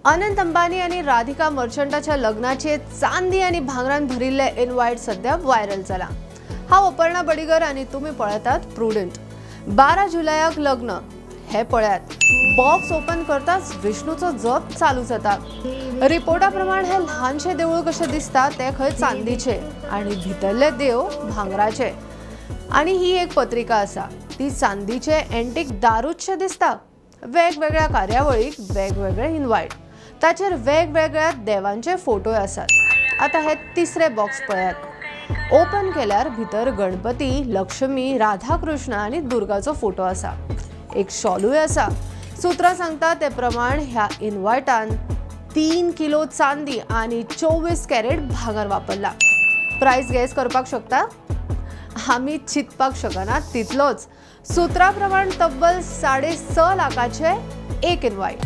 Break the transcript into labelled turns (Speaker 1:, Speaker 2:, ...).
Speaker 1: अनंत अंबानी आणि राधिका मर्चंटाच्या लग्नाचे चांदी आणि भांगरान भरिल्ले इनवाइट सध्या व्हायरल जाला। हांव अपर्णा बडिगर आणि तुम्ही पळयतात प्रुडंट। 12 जुलयाक लग्न हे पळयात। बॉक्स ओपन करताच विष्णूचो जप चालू जाता। रिपोर्टा प्रमाण हे ल्हानशे देवूळ कशे दिसता ते खंय चांदीचे आणि भितरले देव भांगराचे। आणि ही एक पत्रिका असा, ती चांदीचे एंटीक दारूचे दिसता। वेगवेगळ्या कार्यावळीक वेगवेगळे इनवाइट, ताचेर वेगवेगळ्या देवांचे फोटो आसात। आता हे तिसरे बॉक्स पळयात। ओपन केल्यार भितर गणपती, लक्ष्मी, राधाकृष्ण आणि दुर्गाचो फोटो आसा। एक शॉलूय आसा। सूत्रां सांगता ते प्रमाण ह्या इनवाइटान 3 किलो चांदी आणि 24 कॅरेट भांगर वापरला। प्राइस गेस करपाक शकता? आम्ही चिंतपाक शकना तितलोच। सूत्रा प्रमाण तब्बल 6.5 लाखाचे एक इनवाइट।